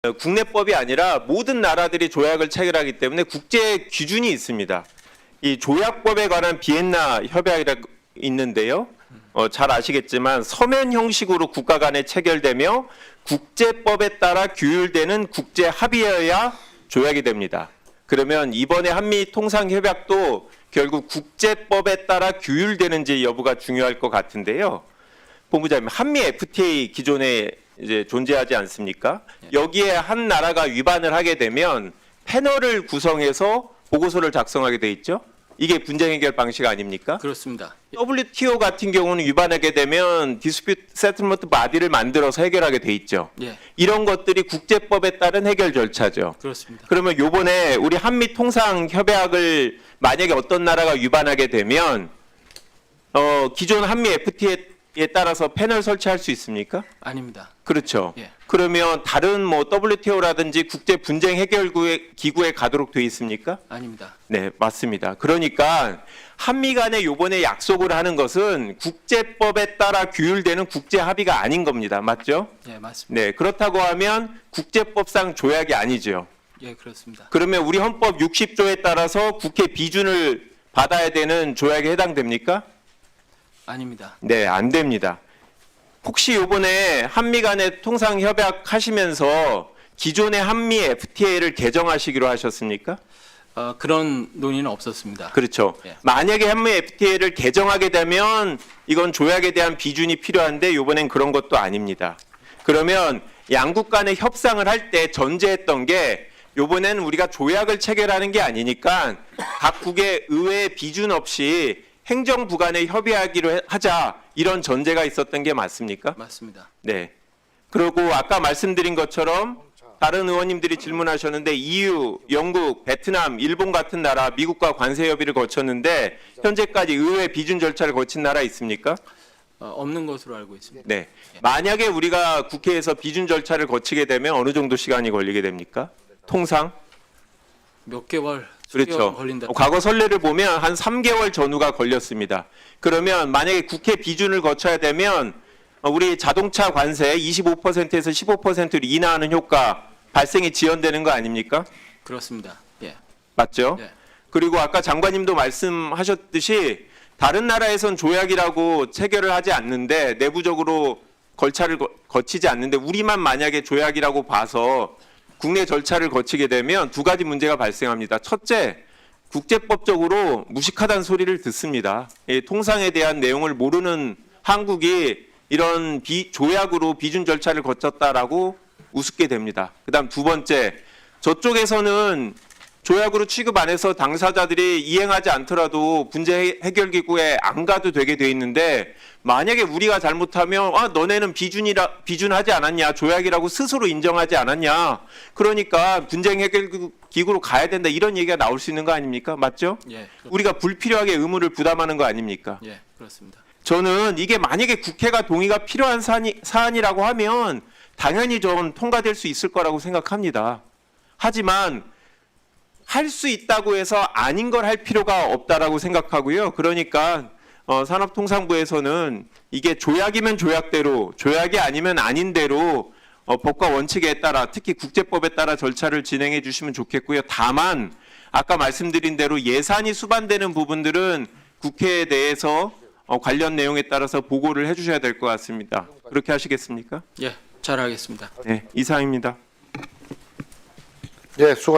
국내법이 아니라 모든 나라들이 조약을 체결하기 때문에 국제 기준이 있습니다. 이 조약법에 관한 비엔나 협약이라고 있는데요. 잘 아시겠지만 서면 형식으로 국가 간에 체결되며 국제법에 따라 규율되는 국제 합의여야 조약이 됩니다. 그러면 이번에 한미 통상협약도 결국 국제법에 따라 규율되는지 여부가 중요할 것 같은데요. 본부장님, 한미 FTA 기존에 이제 존재하지 않습니까? 여기에 한 나라가 위반을 하게 되면 패널을 구성해서 보고서를 작성하게 돼 있죠. 이게 분쟁 해결 방식 아닙니까? 그렇습니다. WTO 같은 경우는 위반하게 되면 디스퓨트 세틀먼트 바디를 만들어서 해결하게 돼 있죠. 예, 이런 것들이 국제법에 따른 해결 절차죠. 그렇습니다. 그러면 요번에 우리 한미 통상 협약을 만약에 어떤 나라가 위반하게 되면 기존 한미 FTA에 따라서 패널 설치할 수 있습니까? 아닙니다. 그렇죠. 예. 그러면 다른 뭐 WTO라든지 국제 분쟁 해결 기구에 가도록 돼 있습니까? 아닙니다. 네, 맞습니다. 그러니까 한미 간에 요번에 약속을 하는 것은 국제법에 따라 규율되는 국제 합의가 아닌 겁니다. 맞죠? 예, 맞습니다. 네, 그렇다고 하면 국제법상 조약이 아니죠. 예, 그렇습니다. 그러면 우리 헌법 60조에 따라서 국회 비준을 받아야 되는 조약에 해당됩니까? 아닙니다. 네, 안 됩니다. 혹시 요번에 한미 간에 통상 협약 하시면서 기존의 한미 FTA를 개정하시기로 하셨습니까? 그런 논의는 없었습니다. 그렇죠. 예. 만약에 한미 FTA를 개정하게 되면 이건 조약에 대한 비준이 필요한데 요번엔 그런 것도 아닙니다. 그러면 양국 간의 협상을 할 때 전제했던 게 요번엔 우리가 조약을 체결하는 게 아니니까 각국의 의회 비준 없이 행정부 간에 협의하기로 하자 이런 전제가 있었던 게 맞습니까? 맞습니다. 네. 그리고 아까 말씀드린 것처럼 다른 의원님들이 질문하셨는데 EU, 영국, 베트남, 일본 같은 나라 미국과 관세 협의를 거쳤는데 현재까지 의회 비준 절차를 거친 나라 있습니까? 없는 것으로 알고 있습니다. 네. 만약에 우리가 국회에서 비준 절차를 거치게 되면 어느 정도 시간이 걸리게 됩니까? 통상? 몇 개월, 그렇죠. 걸린다. 과거 선례를 보면 한 3개월 전후가 걸렸습니다. 그러면 만약에 국회 비준을 거쳐야 되면 우리 자동차 관세 25%에서 15%를 인하하는 효과 발생이 지연되는 거 아닙니까? 그렇습니다. 예. 맞죠? 예. 그리고 아까 장관님도 말씀하셨듯이 다른 나라에선 조약이라고 체결을 하지 않는데 내부적으로 절차를 거치지 않는데 우리만 만약에 조약이라고 봐서 국내 절차를 거치게 되면 두 가지 문제가 발생합니다. 첫째, 국제법적으로 무식하다는 소리를 듣습니다. 이 통상에 대한 내용을 모르는 한국이 이런 조약으로 비준 절차를 거쳤다라고 우습게 됩니다. 그다음 두 번째, 저쪽에서는 조약으로 취급 안 해서 당사자들이 이행하지 않더라도 분쟁 해결 기구에 안 가도 되게 돼 있는데 만약에 우리가 잘못하면 너네는 비준하지 않았냐, 조약이라고 스스로 인정하지 않았냐, 그러니까 분쟁 해결 기구로 가야 된다 이런 얘기가 나올 수 있는 거 아닙니까? 맞죠? 예. 우리가 불필요하게 의무를 부담하는 거 아닙니까? 예, 그렇습니다. 저는 이게 만약에 국회가 동의가 필요한 사안이라고 하면 당연히 좀 통과될 수 있을 거라고 생각합니다. 하지만 할 수 있다고 해서 아닌 걸 할 필요가 없다라고 생각하고요. 그러니까 산업통상부에서는 이게 조약이면 조약대로, 조약이 아니면 아닌 대로 법과 원칙에 따라 특히 국제법에 따라 절차를 진행해 주시면 좋겠고요. 다만 아까 말씀드린 대로 예산이 수반되는 부분들은 국회에 대해서 관련 내용에 따라서 보고를 해 주셔야 될 것 같습니다. 그렇게 하시겠습니까? 예, 잘하겠습니다. 네, 이상입니다. 네, 수고하셨습니다.